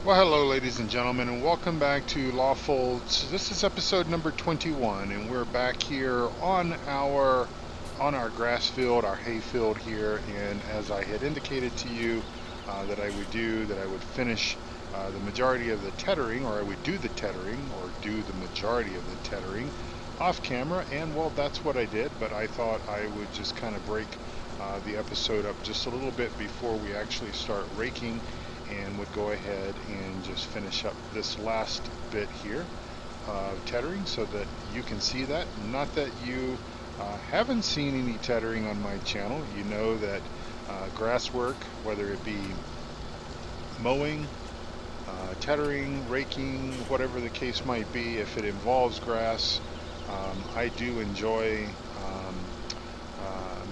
Well, hello, ladies and gentlemen, and welcome back to Lawfolds. This is episode number 21, and we're back here on our grass field, our hay field here. And as I had indicated to you that I would do, that I would finish the majority of the tethering, or I would do the tethering, or do the majority of the tethering off camera. And well, that's what I did. But I thought I would just kind of break the episode up just a little bit before we actually start raking, and would go ahead and just finish up this last bit here of tethering so that you can see that. Not that you haven't seen any tethering on my channel. You know that grass work, whether it be mowing, tethering, raking, whatever the case might be, if it involves grass, I do enjoy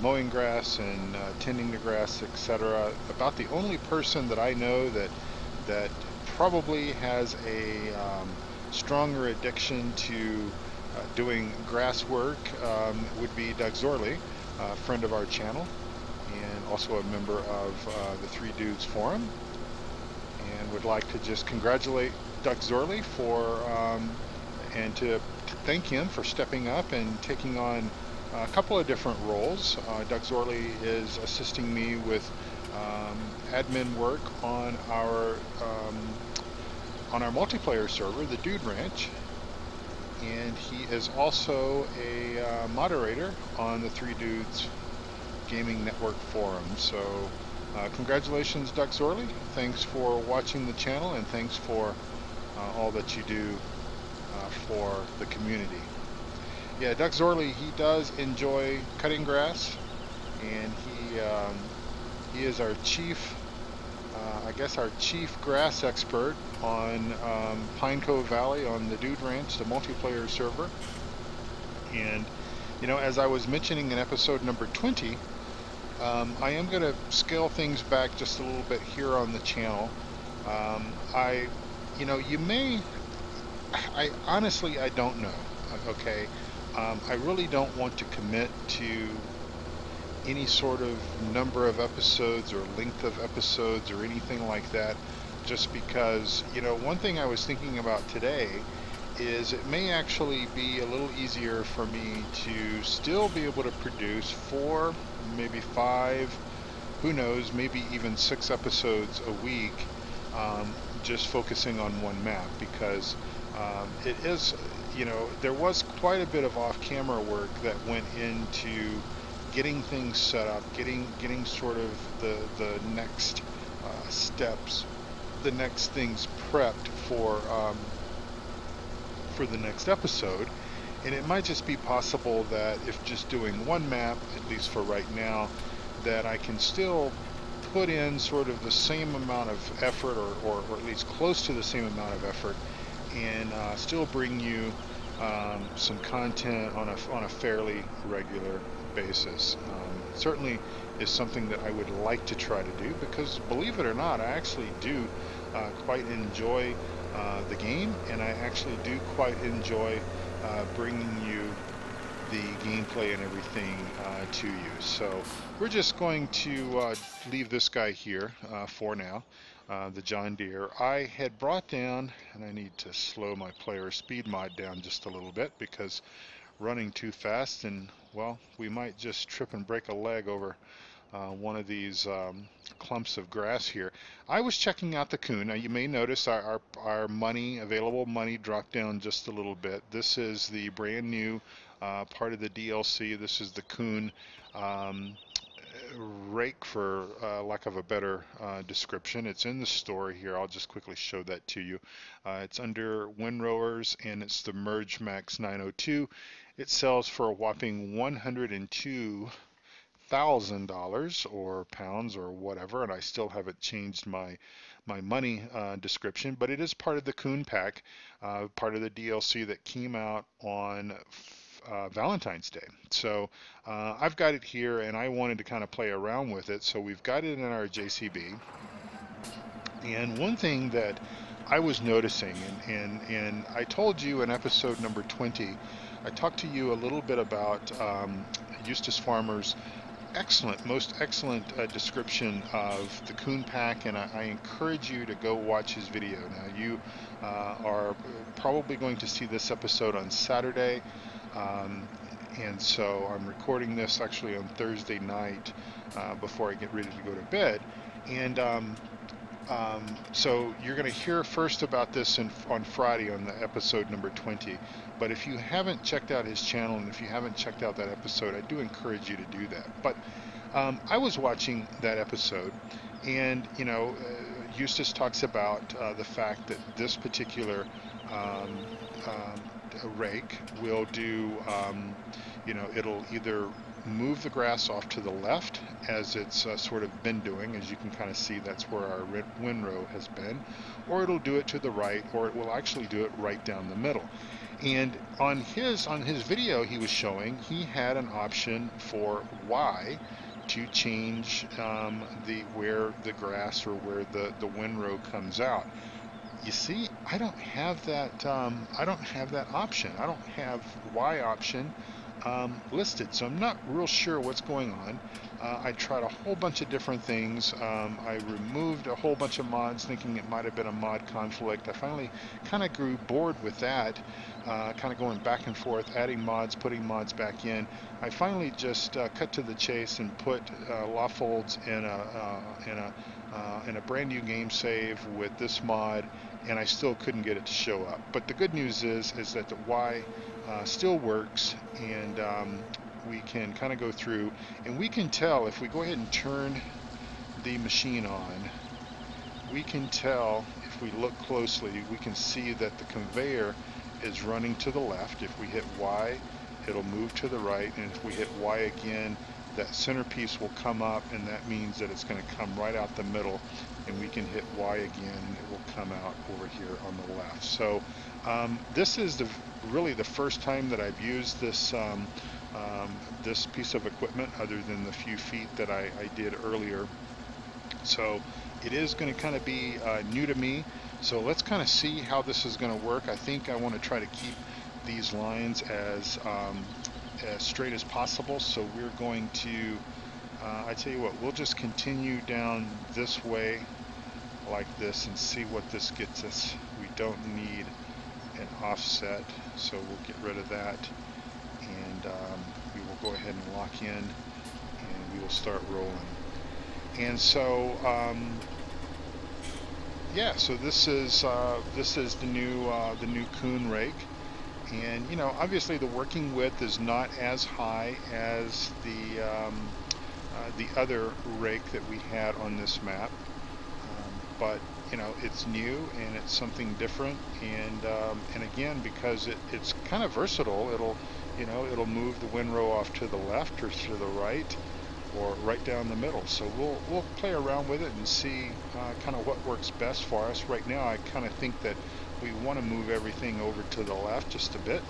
mowing grass and tending the grass, etc. About the only person that I know that probably has a stronger addiction to doing grass work would be Doug Zorley, a friend of our channel, and also a member of the Three Dudes Forum, and would like to just congratulate Doug Zorley for and to thank him for stepping up and taking on a couple of different roles. Doug Zorley is assisting me with admin work on our multiplayer server, the Dude Ranch, and he is also a moderator on the Three Dudes Gaming Network forum. So congratulations, Doug Zorley. Thanks for watching the channel, and thanks for all that you do for the community. Yeah, Doug Zorley, he does enjoy cutting grass, and he is our chief, I guess our chief grass expert on Pine Cove Valley on the Dude Ranch, the multiplayer server. And you know, as I was mentioning in episode number 20, I am going to scale things back just a little bit here on the channel. You know, I honestly, I don't know. Okay. I really don't want to commit to any sort of number of episodes or length of episodes or anything like that, just because, you know, one thing I was thinking about today is it may actually be a little easier for me to still be able to produce 4, maybe 5, who knows, maybe even 6 episodes a week, just focusing on one map, because it is, you know, there was quite a bit of off-camera work that went into getting things set up, getting sort of the next steps, the next things prepped for the next episode. And it might just be possible that if just doing one map, at least for right now, that I can still put in sort of the same amount of effort, or at least close to the same amount of effort, and still bring you some content on a fairly regular basis. Certainly is something that I would like to try to do, because believe it or not, I actually do quite enjoy the game, and I actually do quite enjoy bringing you the gameplay and everything to you. So we're just going to leave this guy here for now, the John Deere. I had brought down, and I need to slow my player speed mod down just a little bit, because running too fast, and well, we might just trip and break a leg over one of these clumps of grass here. I was checking out the coon. Now you may notice our money, available money, dropped down just a little bit. This is the brand new part of the DLC. This is the coon rake, for lack of a better description. It's in the store here. I'll just quickly show that to you. It's under Windrowers, and it's the Merge Max 902. It sells for a whopping $102,000 or pounds or whatever, and I still haven't changed my money description, but it is part of the Coon Pack, part of the DLC that came out on Valentine's Day. So I've got it here, and I wanted to kind of play around with it. So we've got it in our JCB, and one thing that I was noticing, and I told you in episode number 20, I talked to you a little bit about Eustace Pharmer's most excellent description of the coon pack, and I encourage you to go watch his video. Now, you are probably going to see this episode on Saturday, and so I'm recording this actually on Thursday night before I get ready to go to bed. And so you're going to hear first about this on Friday on the episode number 20. But if you haven't checked out his channel, and if you haven't checked out that episode, I do encourage you to do that. But I was watching that episode, and Eustace talks about the fact that this particular rake will do, it'll either move the grass off to the left, as it's sort of been doing. As you can kind of see, that's where our windrow has been, or it'll do it to the right, or it will actually do it right down the middle. And on his video he was showing, he had an option for Y to change where the grass or where the windrow comes out. You see, I don't have that. I don't have that option. I don't have Y option listed, so I'm not real sure what's going on. I tried a whole bunch of different things. I removed a whole bunch of mods thinking it might have been a mod conflict. I finally kind of grew bored with that, kind of going back and forth, adding mods, putting mods back in. I finally just cut to the chase and put Lawfolds in a brand new game save with this mod, and I still couldn't get it to show up. But the good news is that the Y still works, and we can kind of go through, and we can tell if we go ahead and turn the machine on, we can tell, if we look closely, we can see that the conveyor is running to the left. If we hit Y, it'll move to the right, and if we hit Y again, that centerpiece will come up, and that means that it's going to come right out the middle, and we can hit Y again, and it will come out over here on the left. So this is really the first time that I've used this this piece of equipment, other than the few feet that I did earlier. So it is going to kind of be new to me. So let's kind of see how this is going to work. I think I want to try to keep these lines as straight as possible. So we're going to, I tell you what, we'll just continue down this way like this and see what this gets us. We don't need an offset, so we'll get rid of that, and we will go ahead and lock in, and we will start rolling. And so yeah, so this is the new coon rake, and obviously the working width is not as high as the other rake that we had on this map, but it's new and it's something different, and again, because it's kind of versatile, it'll move the windrow off to the left or to the right, or right down the middle. So we'll play around with it and see kind of what works best for us. Right now, I kind of think that we want to move everything over to the left just a bit,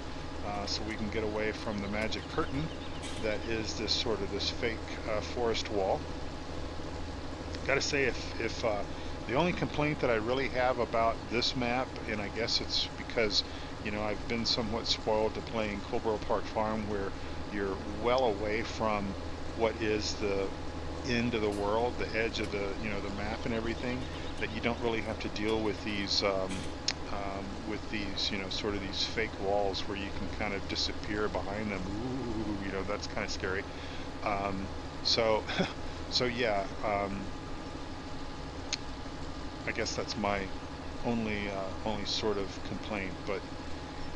so we can get away from the magic curtain that is this fake forest wall. Gotta say, if the only complaint that I really have about this map, and I guess it's because I've been somewhat spoiled to playing Coldwell Park Farm, where you're well away from what is the end of the world, the edge of the the map and everything, that you don't really have to deal with these sort of these fake walls where you can kind of disappear behind them. Ooh, that's kind of scary. So yeah, I guess that's my only sort of complaint. But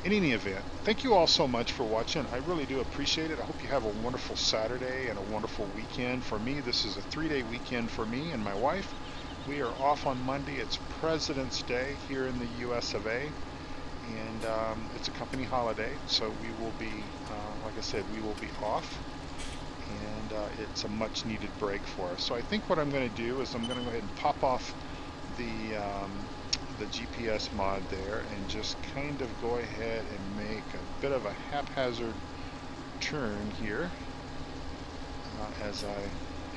in any event, thank you all so much for watching. I really do appreciate it. I hope you have a wonderful Saturday and a wonderful weekend. For me, this is a 3-day weekend for me and my wife. We are off on Monday. It's President's Day here in the US of A, and it's a company holiday, so we will be, like I said, we will be off, and it's a much needed break for us. So I think what I'm going to do is I'm going to go ahead and pop off the GPS mod there, and just kind of go ahead and make a bit of a haphazard turn here, as I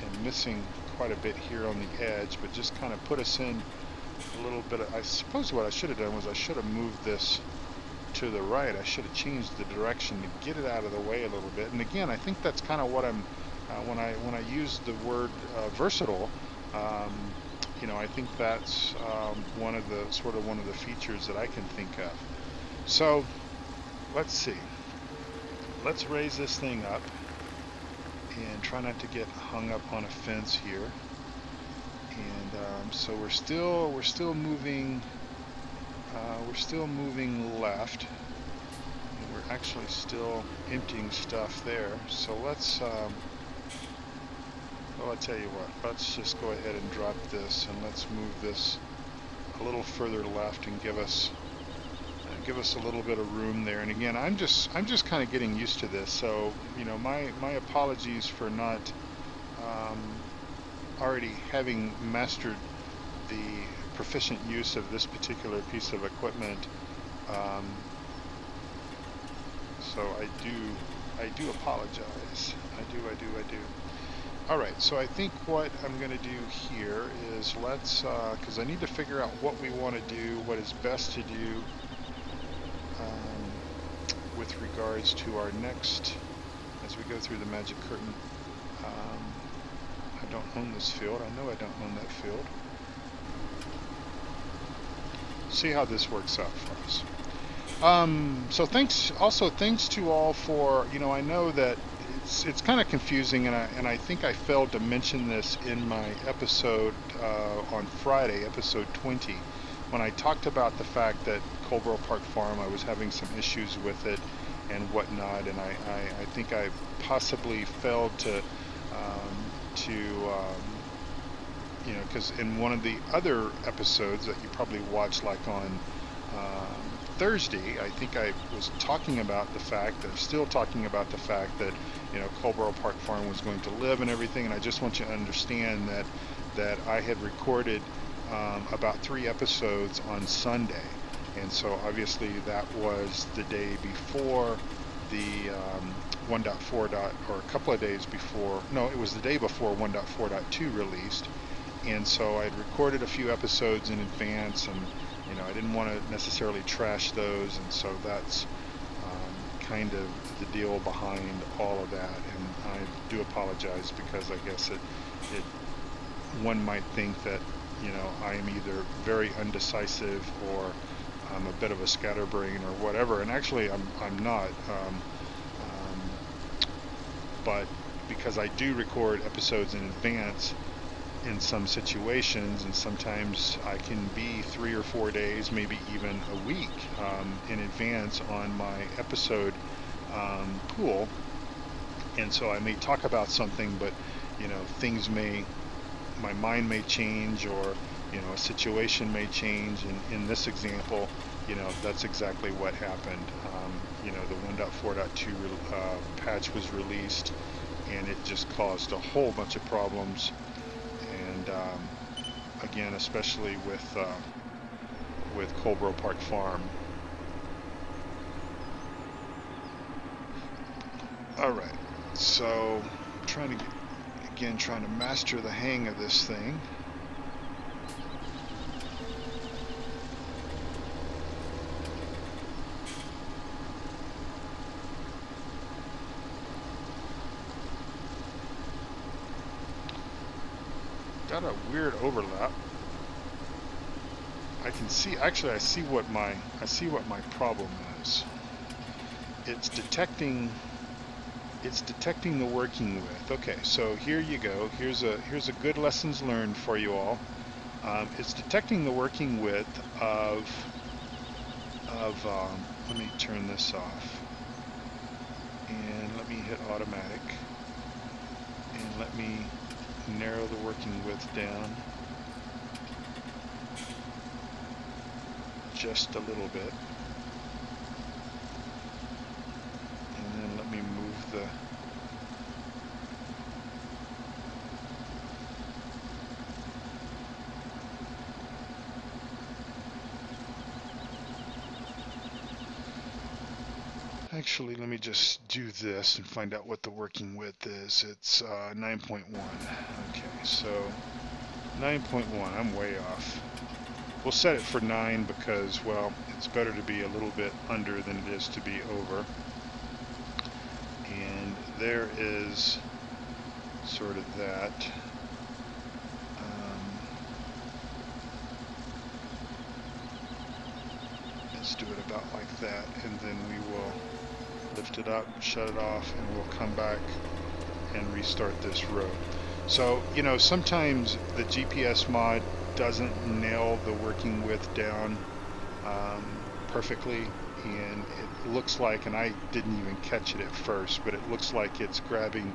am missing quite a bit here on the edge, but just kind of put us in a little bit of, I suppose what I should have done was I should have moved this to the right. I should have changed the direction to get it out of the way a little bit. And again, I think that's kind of what I'm when I use the word versatile, you know, I think that's one of the features that I can think of. So let's see. Let's raise this thing up and try not to get hung up on a fence here. And so we're still moving left, and we're actually still emptying stuff there. So let's well, I'll tell you what, let's just go ahead and drop this, and let's move this a little further left and give us a little bit of room there. And again, I'm just kind of getting used to this, so you know, my apologies for not already having mastered the proficient use of this particular piece of equipment. So I do apologize. I do. All right, so I think what I'm going to do here is let's, because I need to figure out what we want to do, what is best to do with regards to our next, as we go through the magic curtain. I don't own this field. I know I don't own that field. See how this works out for us. So thanks to all for, you know, I know that it's kind of confusing, and I think I failed to mention this in my episode on Friday, episode 20, when I talked about the fact that Coleborough Park Farm, I was having some issues with it and whatnot, and I think I possibly failed to you know, because in one of the other episodes that you probably watched, like on Thursday, I think I was talking about the fact that, still talking about the fact that, you know, Coleborough Park Farm was going to live and everything, and I just want you to understand that I had recorded about 3 episodes on Sunday, and so obviously that was the day before the 1.4. Or a couple of days before, no, it was the day before 1.4.2 released, and so I'd recorded a few episodes in advance, and you know, I didn't want to necessarily trash those, and so that's kind of the deal behind all of that. And I do apologize, because I guess one might think that, you know, I am either very undecisive or I'm a bit of a scatterbrain or whatever, and actually I'm not. But because I do record episodes in advance in some situations, and sometimes I can be 3 or 4 days, maybe even a week in advance on my episode pool, and so I may talk about something, but you know, my mind may change, or you know, a situation may change, and in this example, you know, that's exactly what happened. You know, the 1.4.2 patch was released, and it just caused a whole bunch of problems. And again, especially with Coleborough Park Farm. All right, so trying to master the hang of this thing. Got a weird overlap. I can see, actually I see what my problem is. It's detecting the working width. Okay, so here you go. Here's a good lessons learned for you all. It's detecting the working width of let me turn this off, and let me hit automatic, and let me narrow the working width down just a little bit, and then let me move the actually, let me just do this and find out what the working width is. It's 9.1. Okay, so 9.1, I'm way off. We'll set it for 9 because, well, it's better to be a little bit under than it is to be over. And there is sort of that. Let's do it about like that, and then we will lift it up, shut it off, and we'll come back and restart this road. So, you know, sometimes the GPS mod doesn't nail the working width down perfectly, and it looks like, and I didn't even catch it at first, but it looks like it's grabbing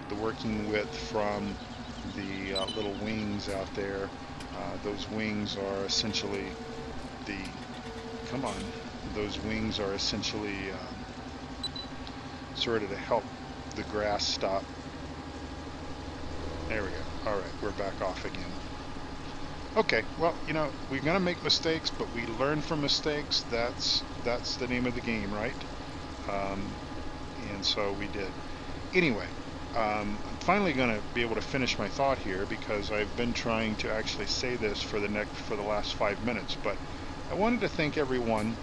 the working width from the little wings out there. Those wings are essentially the, come on, those wings are essentially sort of to help the grass stop. There we go. All right, we're back off again. Okay, well, you know, we're gonna make mistakes, but we learn from mistakes. That's the name of the game, right? And so we did. Anyway, I'm finally gonna be able to finish my thought here, because I've been trying to actually say this for the last 5 minutes. But I wanted to thank everyone,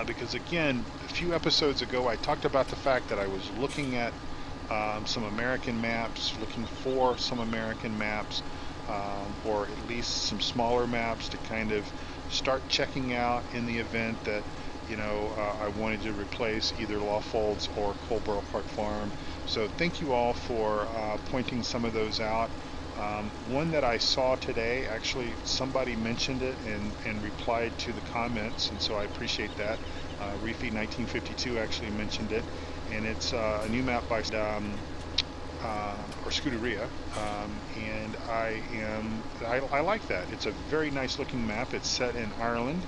because again, a few episodes ago I talked about the fact that I was looking at some American maps, looking for some American maps, or at least some smaller maps to kind of start checking out in the event that, you know, I wanted to replace either Lawfolds or Coleborough Park Farm. So thank you all for pointing some of those out. One that I saw today, actually somebody mentioned it and replied to the comments, and so I appreciate that. Reefy1952 actually mentioned it, and it's a new map by or Scuderia, and I like that. It's a very nice looking map. It's set in Ireland,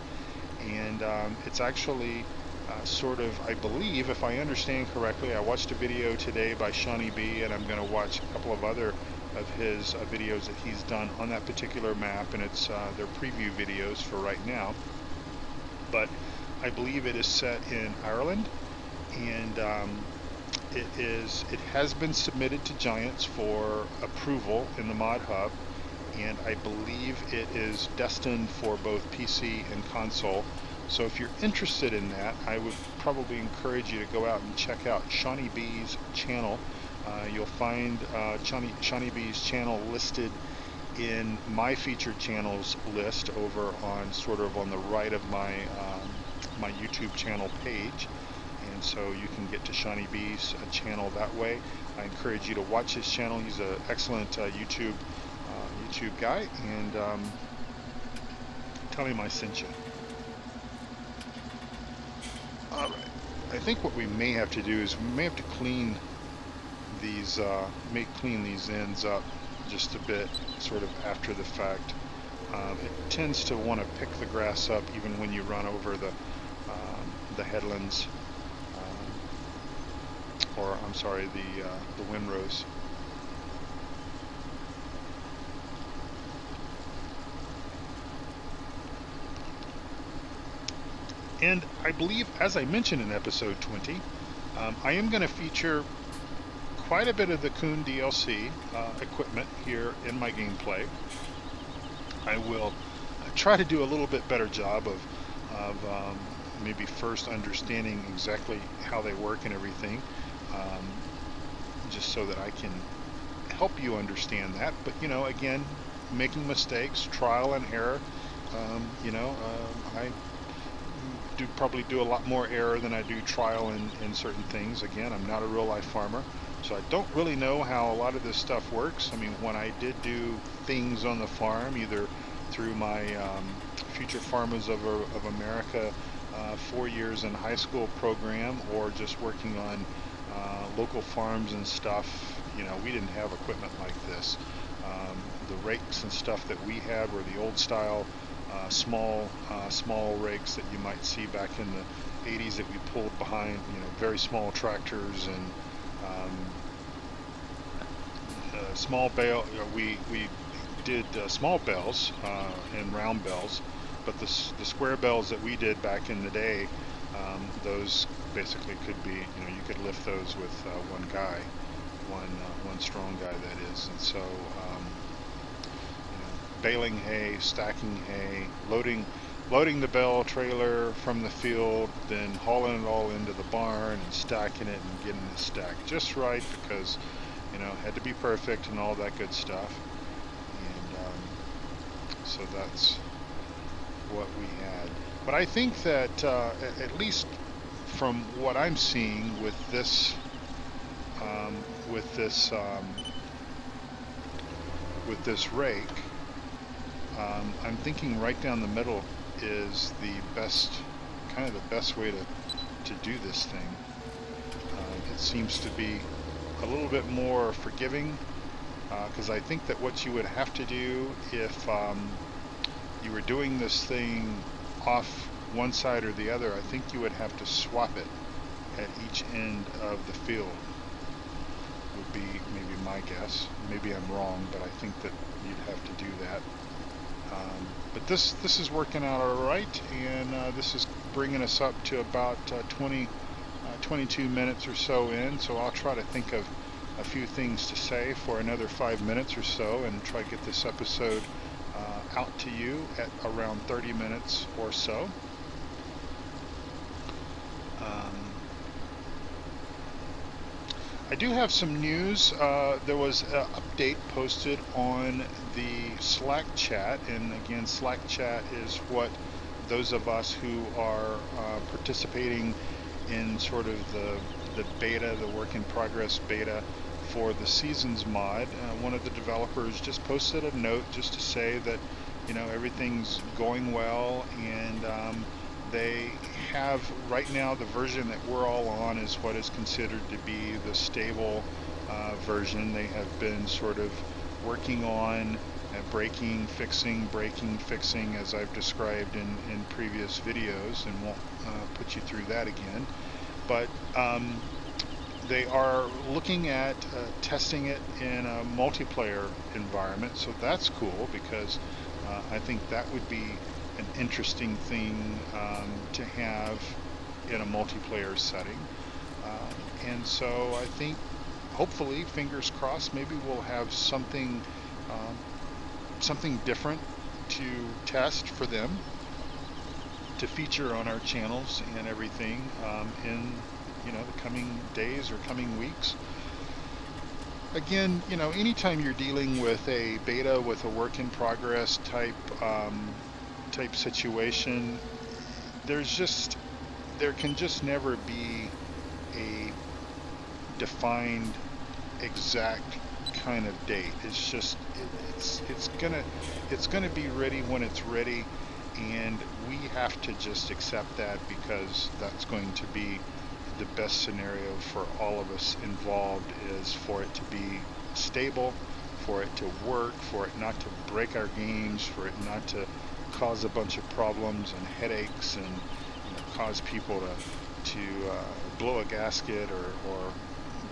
and it's actually sort of, I believe, if I understand correctly, I watched a video today by Shawnee B, and I'm going to watch a couple of other of his videos that he's done on that particular map, and it's their preview videos for right now. But I believe it is set in Ireland, and it has been submitted to Giants for approval in the Mod Hub, and I believe it is destined for both PC and console. So if you're interested in that, I would probably encourage you to go out and check out Shawnee B's channel. You'll find Shawnee B's channel listed in my featured channels list over on sort of on the right of my my YouTube channel page, and so you can get to Shawnee B's channel that way. I encourage you to watch his channel. He's an excellent YouTube guy, and tell him I sent you. All right, I think what we may have to do is we may have to clean these ends up just a bit, sort of after the fact. It tends to want to pick the grass up even when you run over the headlands, or I'm sorry, the windrows. And I believe, as I mentioned in episode 20, I am going to feature quite a bit of the Kuhn DLC equipment here in my gameplay. I will try to do a little bit better job of maybe first understanding exactly how they work and everything, just so that I can help you understand that. But, you know, again, making mistakes, trial and error. I probably do a lot more error than I do trial in certain things. Again, I'm not a real life farmer, so I don't really know how a lot of this stuff works. I mean, when I did do things on the farm, either through my Future Farmers of America 4 years in high school program, or just working on local farms and stuff, you know, we didn't have equipment like this. The rakes and stuff that we had were the old style small rakes that you might see back in the 80s that we pulled behind, you know, very small tractors, and small bale. We did small bells and round bells, but the square bells that we did back in the day, those basically could be, you know, you could lift those with one guy, one strong guy, that is. And so baling hay, stacking hay, loading the bale trailer from the field, then hauling it all into the barn and stacking it and getting it stacked just right, because you know, had to be perfect and all that good stuff. And so that's what we had. But I think that at least from what I'm seeing with this with this rake, I'm thinking right down the middle is the best, kind of the best way to do this thing. It seems to be a little bit more forgiving, because I think that what you would have to do if you were doing this thing off one side or the other, I think you would have to swap it at each end of the field, would be maybe my guess. Maybe I'm wrong, but I think that you'd have to do that. But this is working out all right, and this is bringing us up to about 22 minutes or so in, so I'll try to think of a few things to say for another 5 minutes or so and try to get this episode out to you at around 30 minutes or so. I do have some news. There was an update posted on the Slack chat, and again, Slack chat is what those of us who are participating in sort of the beta, the work in progress beta for the Seasons mod. One of the developers just posted a note just to say that, you know, everything's going well, and they have right now the version that we're all on is what is considered to be the stable version. They have been sort of working on breaking, fixing, as I've described in previous videos, and won't put you through that again. But they are looking at testing it in a multiplayer environment, so that's cool, because I think that would be an interesting thing to have in a multiplayer setting. And so I think, hopefully, fingers crossed, maybe we'll have something different to test for them to feature on our channels and everything in, you know, the coming days or coming weeks. Again, you know, anytime you're dealing with a beta, with a work in progress type situation, there can just never be a defined exact kind of date. It's just it's gonna be ready when it's ready, and we have to just accept that, because that's going to be the best scenario for all of us involved, is for it to be stable, for it to work, for it not to break our games, for it not to cause a bunch of problems and headaches, and, you know, cause people to blow a gasket or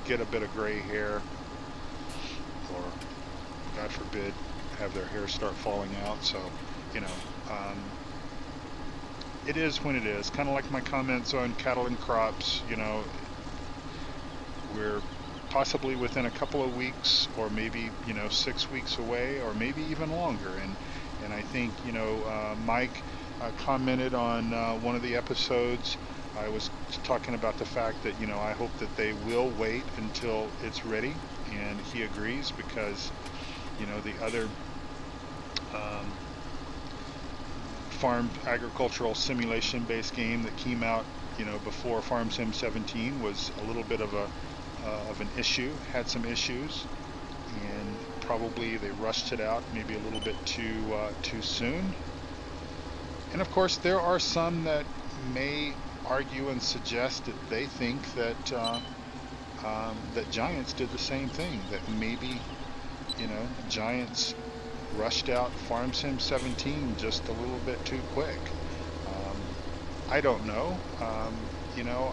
get a bit of gray hair, or God forbid have their hair start falling out. So, you know, it is when it is. Kind of like my comments on cattle and crops. You know, we're possibly within a couple of weeks, or maybe, you know, 6 weeks away, or maybe even longer. And I think, you know, Mike commented on one of the episodes. I was talking about the fact that, you know, I hope that they will wait until it's ready, and he agrees, because, you know, the other farm agricultural simulation based game that came out, you know, before Farm Sim 17 was a little bit of an issue, had some issues, and probably they rushed it out maybe a little bit too soon. And of course, there are some that may argue and suggest that they think that that Giants did the same thing, that maybe, you know, Giants rushed out Farm Sim 17 just a little bit too quick. I don't know. You know,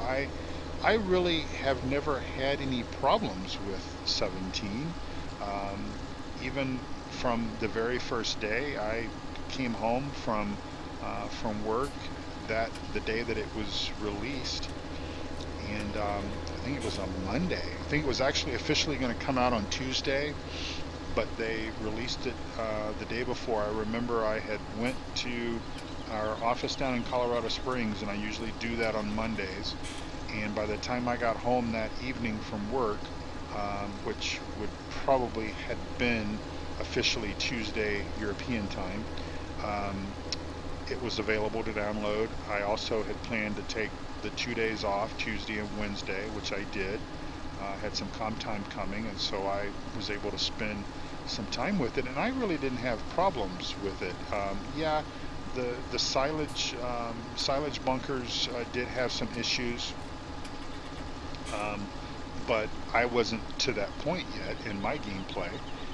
I really have never had any problems with 17. Even from the very first day I came home from work, that the day that it was released, and I think it was on Monday. I think it was actually officially going to come out on Tuesday, but they released it the day before. I remember I had went to our office down in Colorado Springs, and I usually do that on Mondays, and by the time I got home that evening from work, which would probably had been officially Tuesday European time. It was available to download. I also had planned to take the 2 days off, Tuesday and Wednesday, which I did. Had some comp time coming, and so I was able to spend some time with it, and I really didn't have problems with it. Yeah, the silage bunkers did have some issues, but I wasn't to that point yet in my gameplay.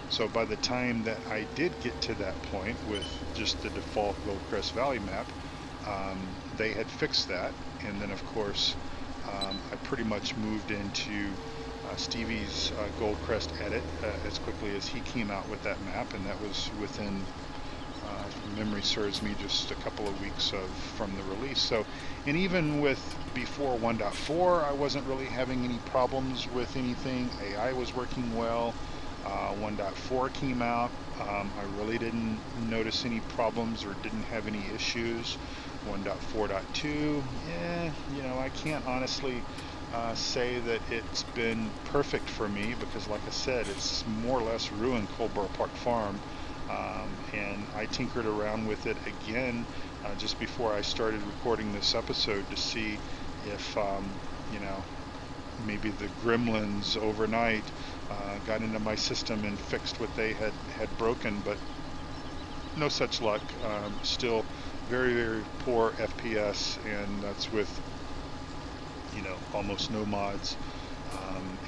So by the time that I did get to that point with just the default Goldcrest Valley map, they had fixed that, and then of course I pretty much moved into Stevie's Goldcrest edit as quickly as he came out with that map, and that was within, if memory serves me, just a couple of weeks from the release. So, and even with before 1.4, I wasn't really having any problems with anything. AI was working well. 1.4 came out. I really didn't notice any problems or didn't have any issues. 1.4.2, yeah, you know, I can't honestly say that it's been perfect for me, because like I said, it's more or less ruined Coldborough Park Farm, and I tinkered around with it again just before I started recording this episode to see if you know, maybe the gremlins overnight got into my system and fixed what they had broken, but no such luck. Still very, very poor FPS, and that's with, you know, almost no mods.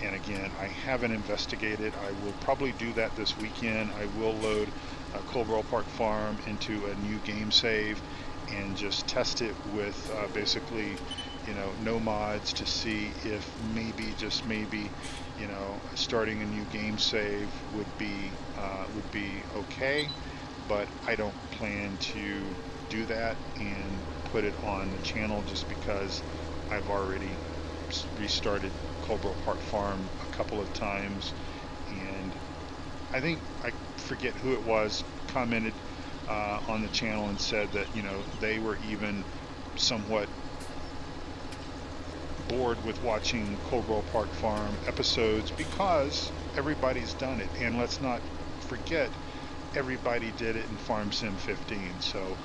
And again, I haven't investigated. I will probably do that this weekend. I will load Coldborough Park Farm into a new game save and just test it with basically, you know, no mods, to see if maybe, just maybe, you know, starting a new game save would be okay. But I don't plan to do that and put it on the channel, just because I've already restarted Coldborough Park Farm a couple of times, and I think, I forget who it was, commented on the channel and said that, you know, they were even somewhat bored with watching Coldborough Park Farm episodes because everybody's done it. And let's not forget, everybody did it in Farm Sim 15. So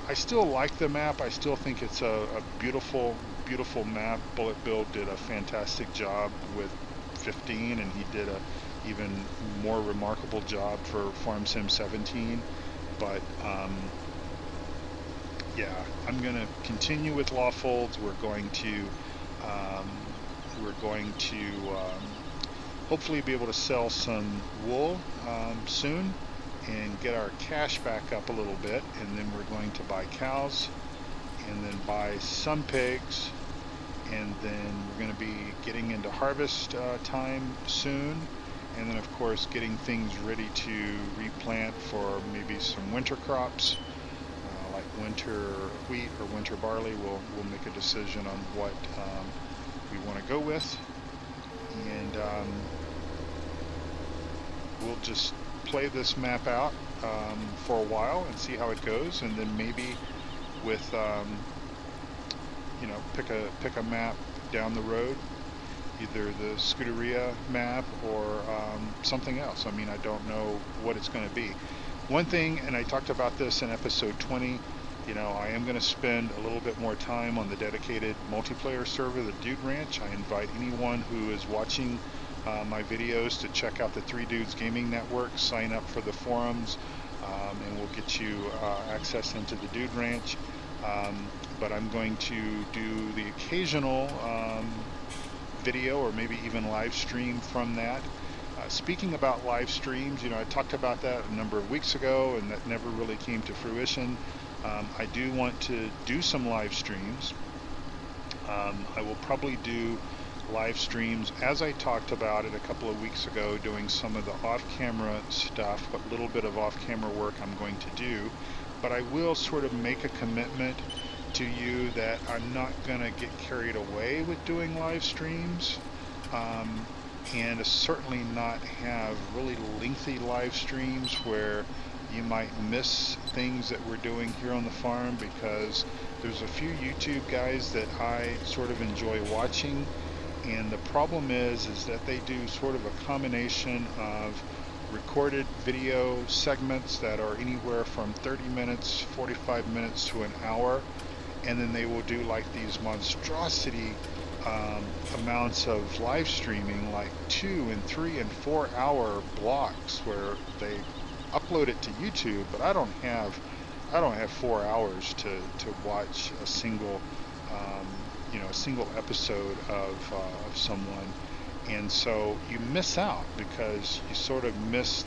I still like the map. I still think it's a beautiful, beautiful map. Bullet Bill did a fantastic job with 15, and he did a even more remarkable job for Farm Sim 17. But yeah, I'm going to continue with Lawfolds. We're going to hopefully be able to sell some wool soon and get our cash back up a little bit, and then we're going to buy cows and then buy some pigs, and then we're going to be getting into harvest time soon, and then of course getting things ready to replant for maybe some winter crops like winter wheat or winter barley. We'll make a decision on what we want to go with, and we'll just play this map out for a while and see how it goes, and then maybe with you know, pick a map down the road, either the Scuderia map or something else. I mean, I don't know what it's going to be. One thing, and I talked about this in episode 20, you know, I am going to spend a little bit more time on the dedicated multiplayer server, the Dude Ranch. I invite anyone who is watching my videos to check out the 3 Dudes Gaming Network, sign up for the forums, and we'll get you access into the Dude Ranch. But I'm going to do the occasional video or maybe even live stream from that. Speaking about live streams, you know, I talked about that a number of weeks ago, and that never really came to fruition. I do want to do some live streams. I will probably do live streams, as I talked about it a couple of weeks ago, doing some of the off-camera stuff, what little bit of off-camera work I'm going to do. But I will sort of make a commitment to you that I'm not going to get carried away with doing live streams, and certainly not have really lengthy live streams where you might miss things that we're doing here on the farm, because there's a few YouTube guys that I sort of enjoy watching, And the problem is that they do sort of a combination of recorded video segments that are anywhere from 30 minutes, 45 minutes to an hour, and then they will do like these monstrosity amounts of live streaming, like 2 and 3 and 4 hour blocks where they upload it to YouTube. But I don't have 4 hours to watch a single a single episode of someone. And so you miss out because you sort of miss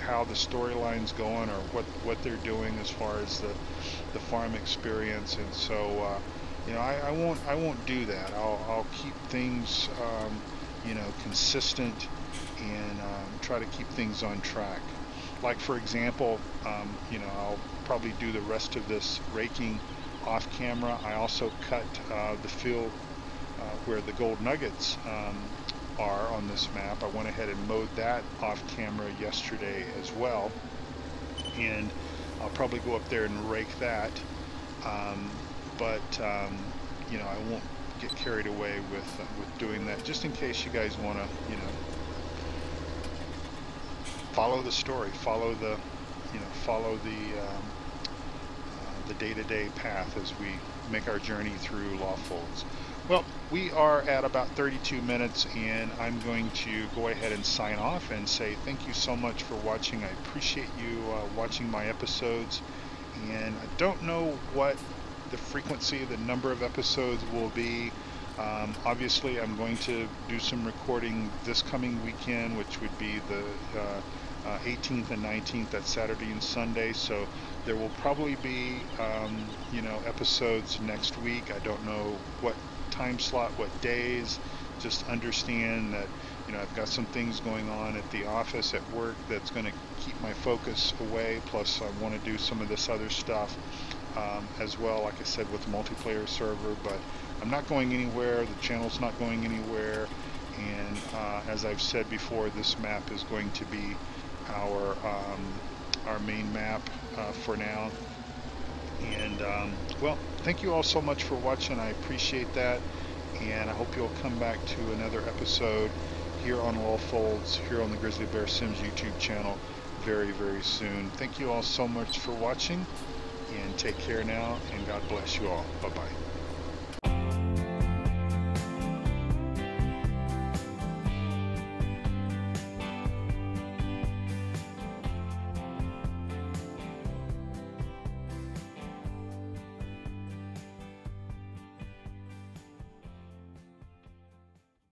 how the storyline's going, or what they're doing as far as the farm experience. And so I won't do that. I'll keep things consistent, and try to keep things on track. Like, for example, I'll probably do the rest of this raking off camera. I also cut the field where the gold nuggets are on this map. I went ahead and mowed that off camera yesterday as well, and I'll probably go up there and rake that. But I won't get carried away with doing that, just in case you guys want to follow the story, follow the day-to-day path as we make our journey through Lawfolds. Well, we are at about 32 minutes, and I'm going to go ahead and sign off and say thank you so much for watching. I appreciate you watching my episodes, and I don't know what the frequency, the number of episodes will be. Obviously, I'm going to do some recording this coming weekend, which would be the 18th and 19th, that's Saturday and Sunday. So there will probably be episodes next week. I don't know what time slot, what days. Just understand that I've got some things going on at the office, at work, that's going to keep my focus away. Plus I want to do some of this other stuff as well, like I said, with the multiplayer server. But I'm not going anywhere, the channel's not going anywhere, and as I've said before, this map is going to be our main map for now. And well, thank you all so much for watching. I appreciate that, and I hope you'll come back to another episode here on Lawfolds, here on the Grizzly Bear Sims YouTube channel very, very soon. Thank you all so much for watching, and take care now, and God bless you all. Bye-bye.